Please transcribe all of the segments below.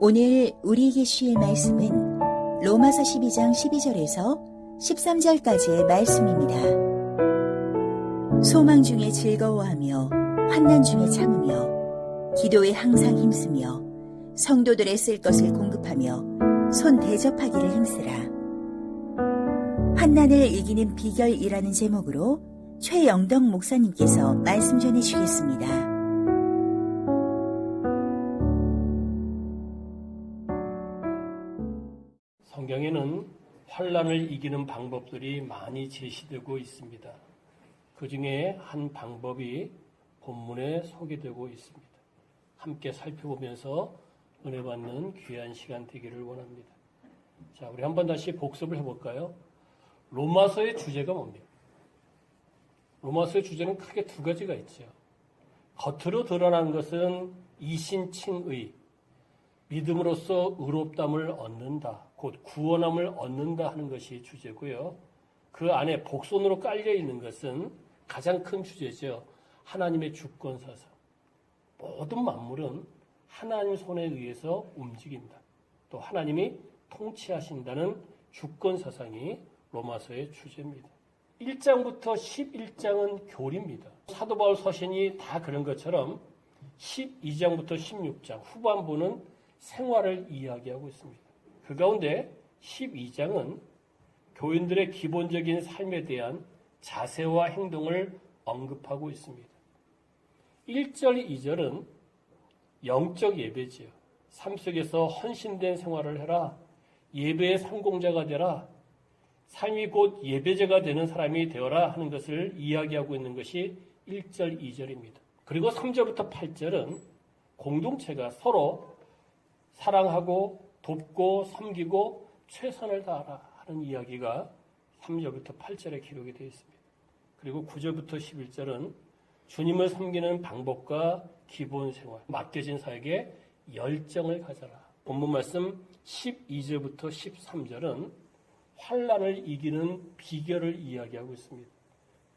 오늘 우리에게 주실 말씀은 로마서 12장 12절에서 13절까지의 말씀입니다. 소망 중에 즐거워하며 환난 중에 참으며 기도에 항상 힘쓰며 성도들의 쓸 것을 공급하며 손 대접하기를 힘쓰라. 환난을 이기는 비결이라는 제목으로 최영덕 목사님께서 말씀 전해주시겠습니다. 성경에는 환난을 이기는 방법들이 많이 제시되고 있습니다. 그 중에 한 방법이 본문에 소개되고 있습니다. 함께 살펴보면서 은혜 받는 귀한 시간 되기를 원합니다. 자, 우리 한번 다시 복습을 해볼까요? 로마서의 주제가 뭡니까? 로마서의 주제는 크게 두 가지가 있죠. 겉으로 드러난 것은 이신칭의, 믿음으로써 의롭담을 얻는다, 곧 구원함을 얻는다 하는 것이 주제고요. 그 안에 복선으로 깔려 있는 것은 가장 큰 주제죠. 하나님의 주권사상. 모든 만물은 하나님 손에 의해서 움직인다. 또 하나님이 통치하신다는 주권사상이 로마서의 주제입니다. 1장부터 11장은 교리입니다. 사도 바울 서신이 다 그런 것처럼 12장부터 16장 후반부는 생활을 이야기하고 있습니다. 그 가운데 12장은 교인들의 기본적인 삶에 대한 자세와 행동을 언급하고 있습니다. 1절, 2절은 영적 예배지요. 삶 속에서 헌신된 생활을 해라. 예배의 성공자가 되라. 삶이 곧 예배자가 되는 사람이 되어라 하는 것을 이야기하고 있는 것이 1절, 2절입니다. 그리고 3절부터 8절은 공동체가 서로 사랑하고 돕고 섬기고 최선을 다하라 하는 이야기가 3절부터 8절에 기록이 되어 있습니다. 그리고 9절부터 11절은 주님을 섬기는 방법과 기본 생활, 맡겨진 사역에 열정을 가져라. 본문 말씀 12절부터 13절은 환난을 이기는 비결을 이야기하고 있습니다.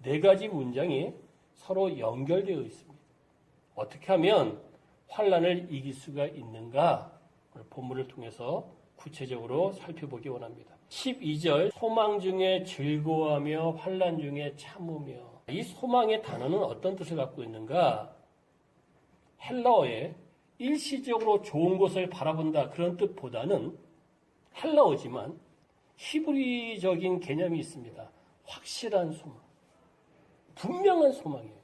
네 가지 문장이 서로 연결되어 있습니다. 어떻게 하면 환난을 이길 수가 있는가? 오늘 본문을 통해서 구체적으로 살펴보기 원합니다. 12절 소망 중에 즐거워하며 환난 중에 참으며, 이 소망의 단어는 어떤 뜻을 갖고 있는가? 헬라어에 일시적으로 좋은 것을 바라본다 그런 뜻보다는 헬라어지만 히브리적인 개념이 있습니다. 확실한 소망, 분명한 소망이에요.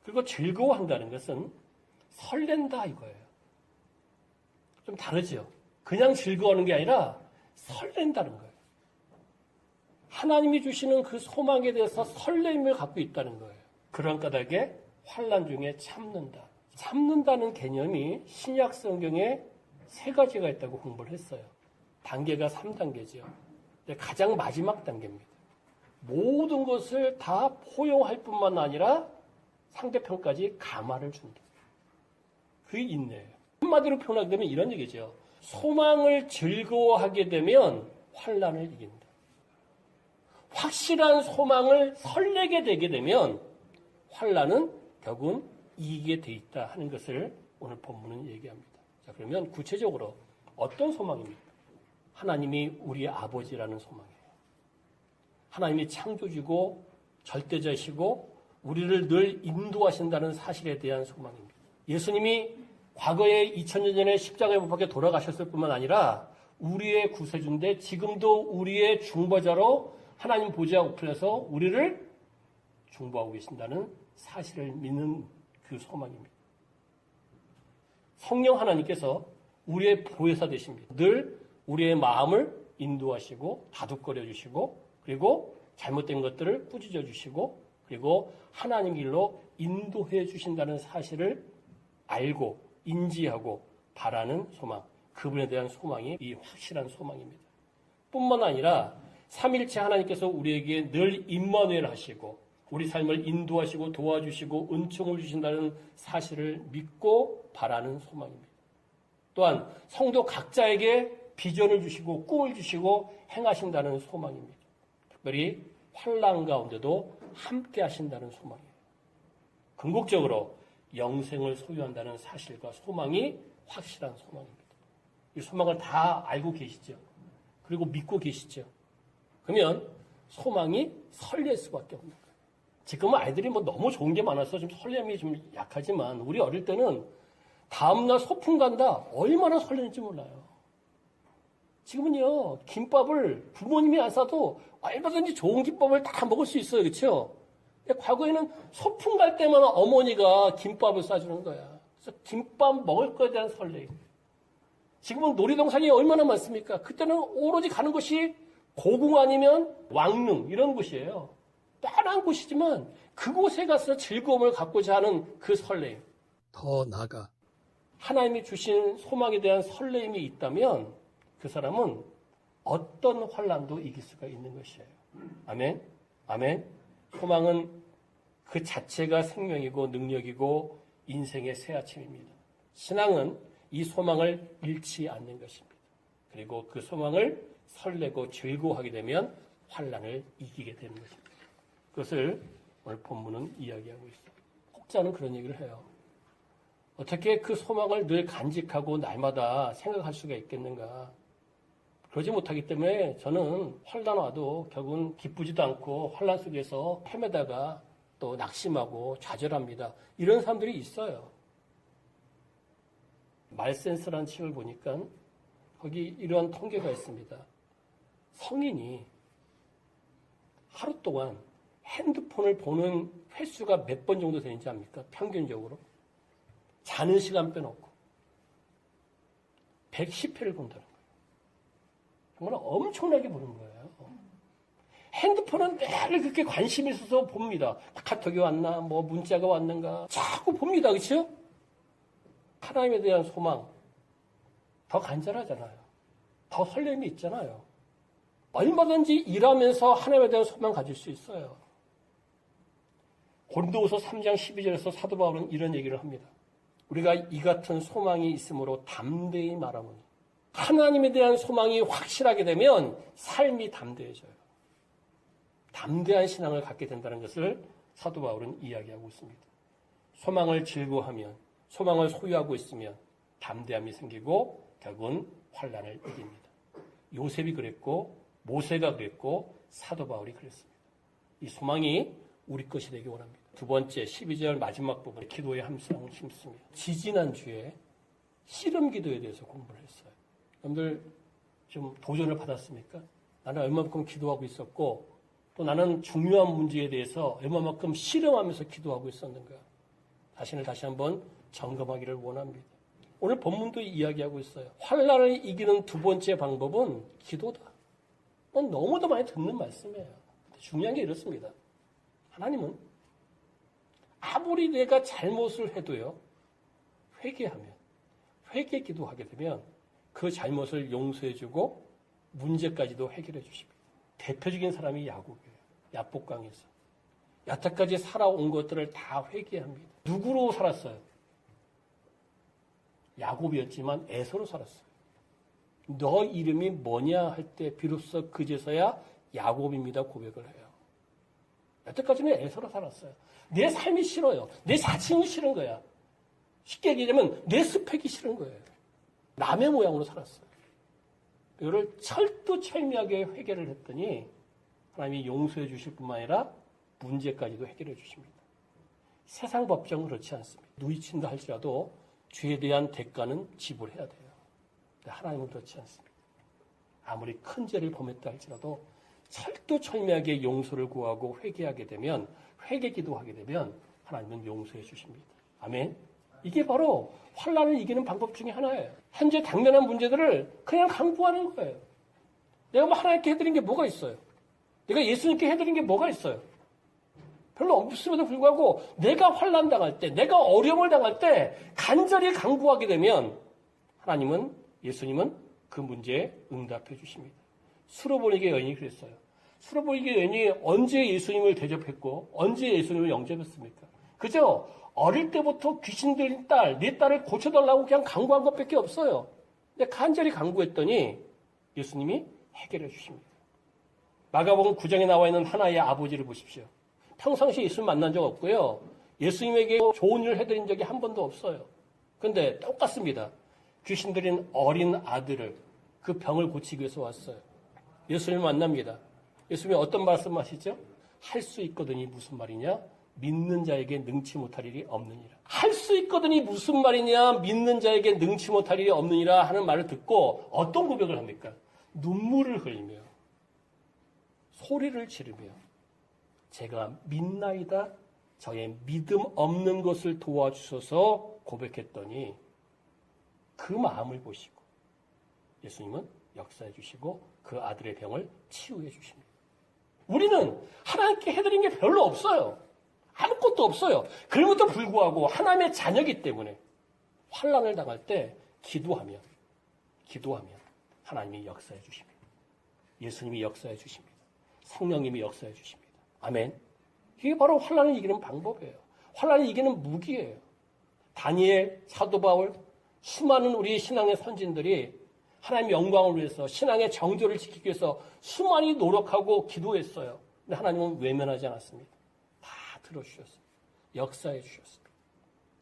그리고 즐거워한다는 것은 설렌다 이거예요. 좀 다르죠. 그냥 즐거워하는 게 아니라 설렌다는 거예요. 하나님이 주시는 그 소망에 대해서 설렘을 갖고 있다는 거예요. 그런 까닭에 환난 중에 참는다. 참는다는 개념이 신약 성경에 세 가지가 있다고 공부를 했어요. 단계가 3단계죠. 가장 마지막 단계입니다. 모든 것을 다 포용할 뿐만 아니라 상대편까지 감화를 준다. 그게 인내예요. 한마디로 표현하게 되면 이런 얘기죠. 소망을 즐거워하게 되면 환난을 이긴다. 확실한 소망을 설레게 되게 되면 환난은 결국은 이기게 돼 있다 하는 것을 오늘 본문은 얘기합니다. 자, 그러면 구체적으로 어떤 소망입니까? 하나님이 우리의 아버지라는 소망이에요. 하나님이 창조주고 절대자시고 우리를 늘 인도하신다는 사실에 대한 소망입니다. 예수님이 과거에 2000년 전에 십자가에 못 박혀 돌아가셨을 뿐만 아니라 우리의 구세주인데 지금도 우리의 중보자로 하나님 보좌 우편에서 우리를 중보하고 계신다는 사실을 믿는 그 소망입니다. 성령 하나님께서 우리의 보혜사 되십니다. 늘 우리의 마음을 인도하시고 다독거려 주시고 그리고 잘못된 것들을 꾸짖어 주시고 그리고 하나님 길로 인도해 주신다는 사실을 알고 인지하고 바라는 소망, 그분에 대한 소망이 이 확실한 소망입니다. 뿐만 아니라 삼일체 하나님께서 우리에게 늘 임마누엘 하시고 우리 삶을 인도하시고 도와주시고 은총을 주신다는 사실을 믿고 바라는 소망입니다. 또한 성도 각자에게 비전을 주시고 꿈을 주시고 행하신다는 소망입니다. 특별히 환난 가운데도 함께 하신다는 소망이에요. 궁극적으로 영생을 소유한다는 사실과 소망이 확실한 소망입니다. 이 소망을 다 알고 계시죠? 그리고 믿고 계시죠? 그러면 소망이 설렐 수밖에 없는 거예요. 지금은 아이들이 뭐 너무 좋은 게 많아서 좀 설렘이 좀 약하지만 우리 어릴 때는 다음날 소풍 간다 얼마나 설레는지 몰라요. 지금은요 김밥을 부모님이 안 싸도 얼마든지 좋은 김밥을 다 먹을 수 있어요. 그렇죠? 과거에는 소풍 갈 때만 어머니가 김밥을 싸주는 거야. 그래서 김밥 먹을 거에 대한 설레임. 지금은 놀이동산이 얼마나 많습니까? 그때는 오로지 가는 곳이 고궁 아니면 왕릉 이런 곳이에요. 뻔한 곳이지만 그곳에 가서 즐거움을 갖고자 하는 그 설레임. 더 나아가 하나님이 주신 소망에 대한 설레임이 있다면 그 사람은 어떤 환난도 이길 수가 있는 것이에요. 아멘? 아멘? 소망은 그 자체가 생명이고 능력이고 인생의 새 아침입니다. 신앙은 이 소망을 잃지 않는 것입니다. 그리고 그 소망을 설레고 즐거워하게 되면 환난을 이기게 되는 것입니다. 그것을 오늘 본문은 이야기하고 있어요. 혹자는 그런 얘기를 해요. 어떻게 그 소망을 늘 간직하고 날마다 생각할 수가 있겠는가. 그러지 못하기 때문에 저는 환난 와도 결국은 기쁘지도 않고 환난 속에서 헤매다가 또 낙심하고 좌절합니다. 이런 사람들이 있어요. 말센스라는 책을 보니까 거기 이러한 통계가 있습니다. 성인이 하루 동안 핸드폰을 보는 횟수가 몇 번 정도 되는지 압니까? 평균적으로. 자는 시간 빼놓고 110회를 본다는 거예요. 정말 엄청나게 보는 거예요. 핸드폰은 매일 그렇게 관심이 있어서 봅니다. 카톡이 왔나, 뭐 문자가 왔는가 자꾸 봅니다. 그렇죠? 하나님에 대한 소망 더 간절하잖아요. 더 설렘이 있잖아요. 얼마든지 일하면서 하나님에 대한 소망 가질 수 있어요. 고린도후서 3장 12절에서 사도 바울은 이런 얘기를 합니다. 우리가 이 같은 소망이 있으므로 담대히 말하노니 하나님에 대한 소망이 확실하게 되면 삶이 담대해져요. 담대한 신앙을 갖게 된다는 것을 사도 바울은 이야기하고 있습니다. 소망을 즐거워하면, 소망을 소유하고 있으면 담대함이 생기고 결국은 환난을 이깁니다. 요셉이 그랬고 모세가 그랬고 사도 바울이 그랬습니다. 이 소망이 우리 것이 되기 원합니다. 두 번째 12절 마지막 부분 기도의 함성을 심습니다. 지지난주에 씨름 기도에 대해서 공부를 했어요. 여러분들 좀 도전을 받았습니까? 나는 얼마만큼 기도하고 있었고 또 나는 중요한 문제에 대해서 얼마만큼 씨름하면서 기도하고 있었는가. 자신을 다시 한번 점검하기를 원합니다. 오늘 본문도 이야기하고 있어요. 환난을 이기는 두 번째 방법은 기도다. 너무도 많이 듣는 말씀이에요. 중요한 게 이렇습니다. 하나님은 아무리 내가 잘못을 해도요. 회개 기도하게 되면 그 잘못을 용서해주고 문제까지도 해결해 주십니다. 대표적인 사람이 야곱이에요. 야복강에서. 여태까지 살아온 것들을 다 회개합니다. 누구로 살았어요? 야곱이었지만 에서로 살았어요. 너 이름이 뭐냐 할 때 비로소 그제서야 야곱입니다 고백을 해요. 여태까지는 에서로 살았어요. 내 삶이 싫어요. 내 자신이 싫은 거야. 쉽게 얘기하면 내 스펙이 싫은 거예요. 남의 모양으로 살았어요. 이거를 철두철미하게 회개를 했더니 하나님이 용서해 주실 뿐만 아니라 문제까지도 해결해 주십니다. 세상 법정은 그렇지 않습니다. 누이친다 할지라도 죄에 대한 대가는 지불해야 돼요. 하나님은 그렇지 않습니다. 아무리 큰 죄를 범했다 할지라도 철두철미하게 용서를 구하고 회개하게 되면 회개 기도하게 되면 하나님은 용서해 주십니다. 아멘. 이게 바로 환난을 이기는 방법 중에 하나예요. 현재 당면한 문제들을 그냥 강구하는 거예요. 내가 뭐 하나님께 해드린 게 뭐가 있어요? 내가 예수님께 해드린 게 뭐가 있어요? 별로 없음에도 불구하고 내가 환난 당할 때, 내가 어려움을 당할 때 간절히 강구하게 되면 하나님은, 예수님은 그 문제에 응답해 주십니다. 수로보니게 여인이 그랬어요. 수로보니게 여인이 언제 예수님을 대접했고 언제 예수님을 영접했습니까? 그죠? 어릴 때부터 귀신 들린 딸, 내 딸을 고쳐달라고 그냥 강구한 것밖에 없어요. 근데 간절히 강구했더니 예수님이 해결해 주십니다. 마가복음 9장에 나와 있는 하나의 아버지를 보십시오. 평상시에 예수님 만난 적 없고요. 예수님에게 좋은 일을 해드린 적이 한 번도 없어요. 그런데 똑같습니다. 귀신들인 어린 아들을 그 병을 고치기 위해서 왔어요. 예수님을 만납니다. 예수님이 어떤 말씀하시죠? 할 수 있거든이 무슨 말이냐? 믿는 자에게 능치 못할 일이 없느니라. 할 수 있거든이 무슨 말이냐? 믿는 자에게 능치 못할 일이 없느니라 하는 말을 듣고 어떤 고백을 합니까? 눈물을 흘리며 소리를 지르며 제가 믿나이다. 저의 믿음 없는 것을 도와주셔서 고백했더니 그 마음을 보시고 예수님은 역사해 주시고 그 아들의 병을 치유해 주십니다. 우리는 하나님께 해드린 게 별로 없어요. 아무것도 없어요. 그럼에도 불구하고 하나님의 자녀이기 때문에 환난을 당할 때 기도하면 하나님이 역사해 주십니다. 예수님이 역사해 주십니다. 성령님이 역사해 주십니다. 아멘. 이게 바로 환난을 이기는 방법이에요. 환난을 이기는 무기예요. 다니엘, 사도 바울, 수많은 우리 신앙의 선진들이 하나님의 영광을 위해서 신앙의 정조를 지키기 위해서 수많이 노력하고 기도했어요. 근데 하나님은 외면하지 않았습니다. 다 들어주셨습니다. 역사해 주셨습니다.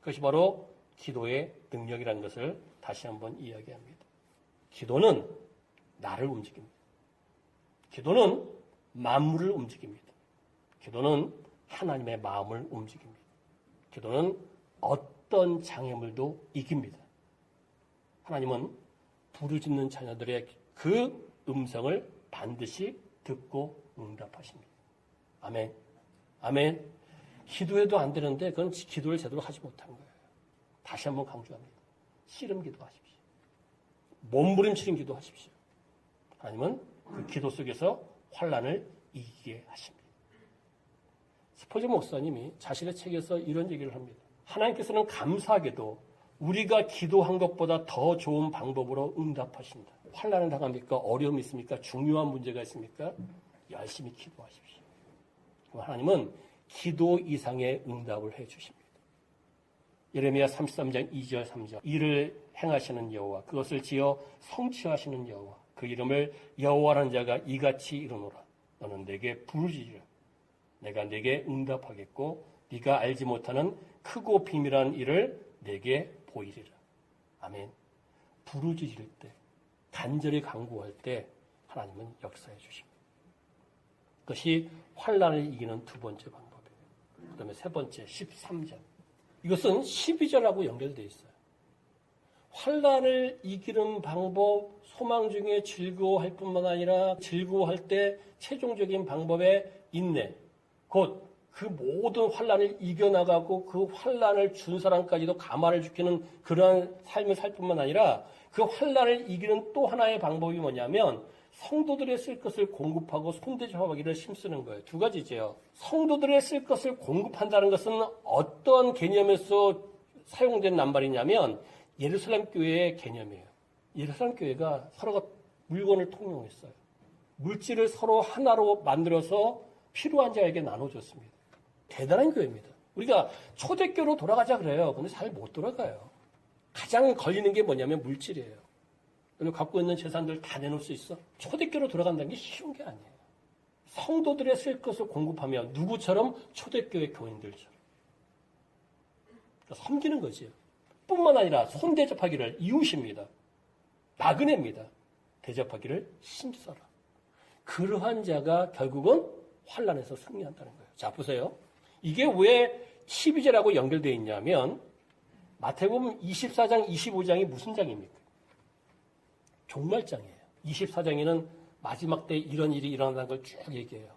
그것이 바로 기도의 능력이라는 것을 다시 한번 이야기합니다. 기도는 나를 움직입니다. 기도는 만물을 움직입니다. 기도는 하나님의 마음을 움직입니다. 기도는 어떤 장애물도 이깁니다. 하나님은 부르짖는 자녀들의 그 음성을 반드시 듣고 응답하십니다. 아멘. 아멘. 기도해도 안 되는데 그건 기도를 제대로 하지 못한 거예요. 다시 한번 강조합니다. 씨름 기도하십시오. 몸부림치는 기도하십시오. 하나님은 그 기도 속에서 환난을 이기게 하십니다. 스포전 목사님이 자신의 책에서 이런 얘기를 합니다. 하나님께서는 감사하게도 우리가 기도한 것보다 더 좋은 방법으로 응답하신다. 환난을 당합니까? 어려움이 있습니까? 중요한 문제가 있습니까? 열심히 기도하십시오. 하나님은 기도 이상의 응답을 해주십니다. 예레미야 33장 2절 3절 이를 행하시는 여호와 그것을 지어 성취하시는 여호와 그 이름을 여호와라는 자가 이같이 이르노라. 너는 내게 부르짖으라. 내가 내게 응답하겠고 네가 알지 못하는 크고 비밀한 일을 내게 보이리라. 아멘. 부르짖을 때, 간절히 간구할 때 하나님은 역사해 주십니다. 그것이 환난을 이기는 두 번째 방법이에요. 그 다음에 세 번째, 13절. 이것은 12절하고 연결되어 있어요. 환난을 이기는 방법, 소망 중에 즐거워할 뿐만 아니라 즐거워할 때 최종적인 방법의 인내, 곧 그 모든 환난을 이겨나가고 그 환난을 준 사람까지도 감화를 지키는 그러한 삶을 살 뿐만 아니라 그 환난을 이기는 또 하나의 방법이 뭐냐면 성도들의 쓸 것을 공급하고 손대접하기를 힘쓰는 거예요. 두 가지죠. 성도들의 쓸 것을 공급한다는 것은 어떤 개념에서 사용된 낱말이냐면 예루살렘 교회의 개념이에요. 예루살렘 교회가 서로가 물건을 통용했어요. 물질을 서로 하나로 만들어서 필요한 자에게 나눠줬습니다. 대단한 교회입니다. 우리가 초대교로 돌아가자 그래요. 근데 잘 못 돌아가요. 가장 걸리는 게 뭐냐면 물질이에요. 너는 갖고 있는 재산들 다 내놓을 수 있어? 초대교로 돌아간다는 게 쉬운 게 아니에요. 성도들의 쓸 것을 공급하면 누구처럼? 초대교회 교인들처럼. 그러니까 섬기는 거지요. 뿐만 아니라 손대접하기를 이웃입니다. 나그네입니다. 대접하기를 힘써라. 그러한 자가 결국은 환난에서 승리한다는 거예요. 자, 보세요. 이게 왜 12절하고 연결되어 있냐면 마태복음 24장, 25장이 무슨 장입니까? 종말장이에요. 24장에는 마지막 때 이런 일이 일어난다는 걸 쭉 얘기해요.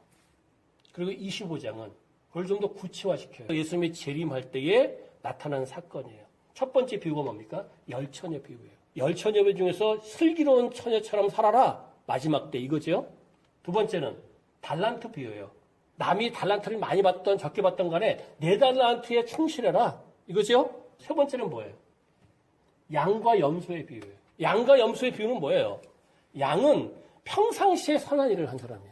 그리고 25장은 그걸 좀 더 구체화시켜요. 예수님이 재림할 때에 나타난 사건이에요. 첫 번째 비유가 뭡니까? 열처녀 비유예요. 열처녀 비유 중에서 슬기로운 처녀처럼 살아라. 마지막 때 이거죠. 두 번째는 달란트 비유예요. 남이 달란트를 많이 받던 적게 받던 간에 내 달란트에 충실해라. 이거죠. 세 번째는 뭐예요? 양과 염소의 비유예요. 양과 염소의 비유는 뭐예요? 양은 평상시에 선한 일을 한 사람이야.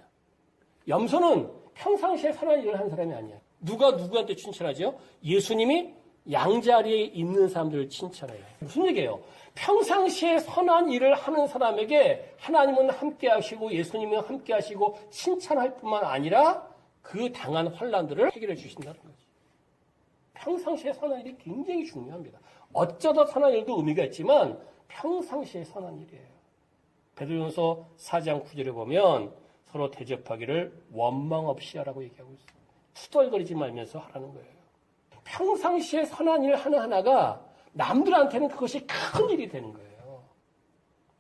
염소는 평상시에 선한 일을 한 사람이 아니야. 누가 누구한테 칭찬하죠? 예수님이 양자리에 있는 사람들을 칭찬해요. 무슨 얘기예요? 평상시에 선한 일을 하는 사람에게 하나님은 함께 하시고 예수님은 함께 하시고 칭찬할 뿐만 아니라 그 당한 환난들을 해결해 주신다는 거지. 평상시에 선한 일이 굉장히 중요합니다. 어쩌다 선한 일도 의미가 있지만 평상시에 선한 일이에요. 베드로전서 4장 9절에 보면 서로 대접하기를 원망 없이 하라고 얘기하고 있어요. 투덜거리지 말면서 하라는 거예요. 평상시에 선한 일 하나하나가 남들한테는 그것이 큰 일이 되는 거예요.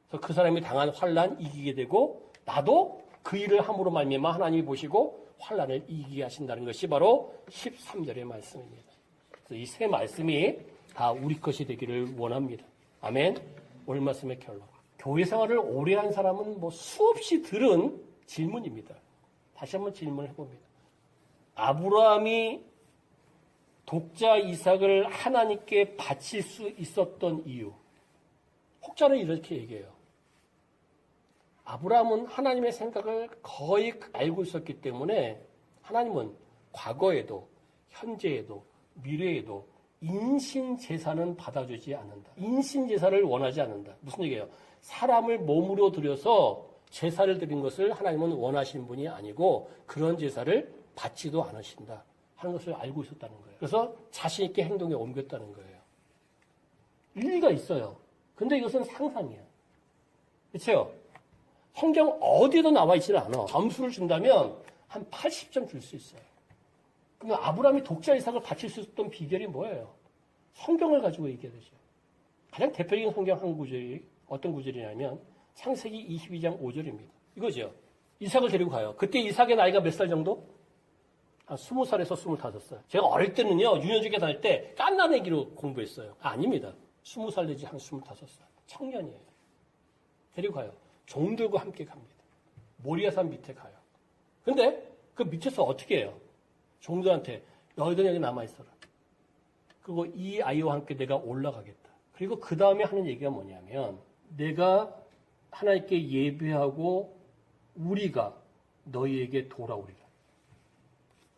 그래서 그 사람이 당한 환난 이기게 되고 나도 그 일을 함으로 말미암아 하나님이 보시고 환난을 이기게 하신다는 것이 바로 13절의 말씀입니다. 그래서 이 세 말씀이 다 우리 것이 되기를 원합니다. 아멘. 오늘 말씀의 결론. 교회 생활을 오래 한 사람은 뭐 수없이 들은 질문입니다. 다시 한번 질문을 해봅니다. 아브라함이 독자 이삭을 하나님께 바칠 수 있었던 이유. 혹자는 이렇게 얘기해요. 아브라함은 하나님의 생각을 거의 알고 있었기 때문에 하나님은 과거에도 현재에도 미래에도 인신제사는 받아주지 않는다. 인신제사를 원하지 않는다. 무슨 얘기예요? 사람을 몸으로 들여서 제사를 드린 것을 하나님은 원하시는 분이 아니고 그런 제사를 받지도 않으신다 하는 것을 알고 있었다는 거예요. 그래서 자신 있게 행동에 옮겼다는 거예요. 일리가 있어요. 근데 이것은 상상이야. 그렇죠? 성경 어디에도 나와 있지는 않아. 점수를 준다면 한 80점 줄 수 있어요. 그러면 아브라함이 독자 이삭을 바칠 수 있었던 비결이 뭐예요? 성경을 가지고 얘기해야 되죠. 가장 대표적인 성경 한 구절이 어떤 구절이냐면 창세기 22장 5절입니다. 이거죠. 이삭을 데리고 가요. 그때 이삭의 나이가 몇 살 정도? 한 20살에서 25살. 제가 어릴 때는요, 유년중에 다닐 때 깐나내기로 공부했어요. 아닙니다. 20살 내지 한 25살. 청년이에요. 데리고 가요. 종들과 함께 갑니다. 모리아산 밑에 가요. 근데 그 밑에서 어떻게 해요? 종들한테 너희들 여기 남아있어라. 그리고 이 아이와 함께 내가 올라가겠다. 그리고 그 다음에 하는 얘기가 뭐냐면 내가 하나님께 예배하고 우리가 너희에게 돌아오리라.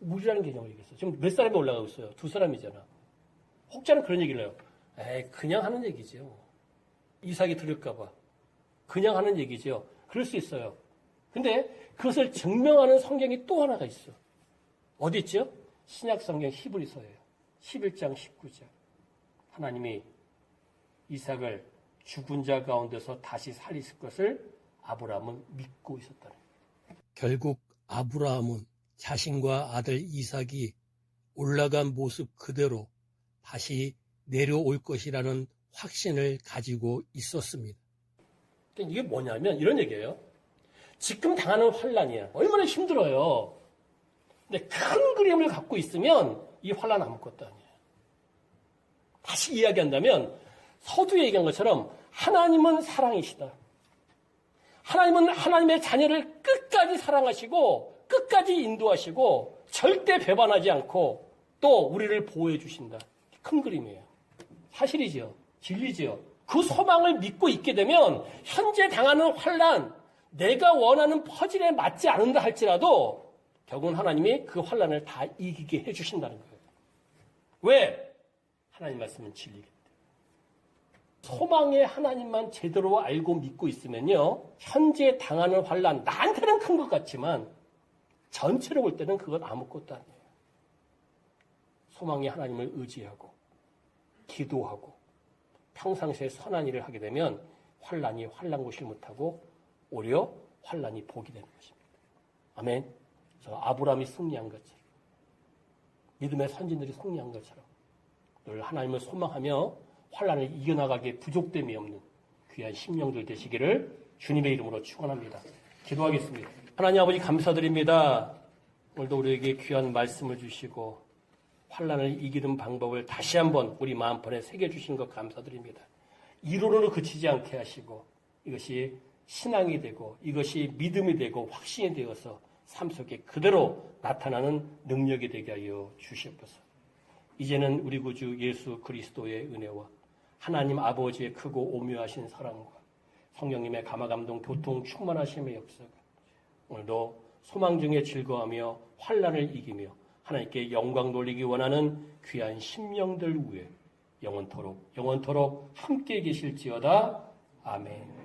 우리라는 개념을 얘기했어요. 지금 몇 사람이 올라가고 있어요? 2사람이잖아. 혹자는 그런 얘기를 해요. 에이, 그냥 하는 얘기죠. 이삭이 들을까봐. 그냥 하는 얘기죠. 그럴 수 있어요. 근데 그것을 증명하는 성경이 또 하나가 있어. 어디 있죠? 신약성경 히브리서예요. 11장 19절. 하나님이 이삭을 죽은 자 가운데서 다시 살리실 것을 아브라함은 믿고 있었다는 거예요. 결국 아브라함은 자신과 아들 이삭이 올라간 모습 그대로 다시 내려올 것이라는 확신을 가지고 있었습니다. 이게 뭐냐면 이런 얘기예요. 지금 당하는 환난이야. 얼마나 힘들어요. 근데 큰 그림을 갖고 있으면 이 환난 아무것도 아니에요. 다시 이야기한다면 서두에 얘기한 것처럼 하나님은 사랑이시다. 하나님은 하나님의 자녀를 끝까지 사랑하시고 끝까지 인도하시고 절대 배반하지 않고 또 우리를 보호해 주신다. 큰 그림이에요. 사실이죠. 진리죠. 그 소망을 믿고 있게 되면 현재 당하는 환난, 내가 원하는 퍼즐에 맞지 않는다 할지라도 결국은 하나님이 그 환난을 다 이기게 해주신다는 거예요. 왜? 하나님 말씀은 진리기 때문에. 소망의 하나님만 제대로 알고 믿고 있으면요, 현재 당하는 환난, 나한테는 큰 것 같지만 전체로 볼 때는 그건 아무것도 아니에요. 소망의 하나님을 의지하고 기도하고 평상시에 선한 일을 하게 되면 환난이 환난고시 못하고 오히려 환난이 복이 되는 것입니다. 아멘. 그래서 아브라함이 승리한 것처럼 믿음의 선진들이 승리한 것처럼 늘 하나님을 소망하며 환난을 이겨나가기에 부족됨이 없는 귀한 심령들 되시기를 주님의 이름으로 축원합니다. 기도하겠습니다. 하나님 아버지 감사드립니다. 오늘도 우리에게 귀한 말씀을 주시고 환난을 이기는 방법을 다시 한번 우리 마음판에 새겨주신 것 감사드립니다. 이론으로 그치지 않게 하시고 이것이 신앙이 되고 이것이 믿음이 되고 확신이 되어서 삶 속에 그대로 나타나는 능력이 되게 하여 주시옵소서. 이제는 우리 구주 예수 그리스도의 은혜와 하나님 아버지의 크고 오묘하신 사랑과 성령님의 감화감동 교통 충만하심의 역사가 오늘도 소망 중에 즐거워하며 환난을 이기며 하나님께 영광 돌리기 원하는 귀한 심령들 위에 영원토록 함께 계실지어다. 아멘.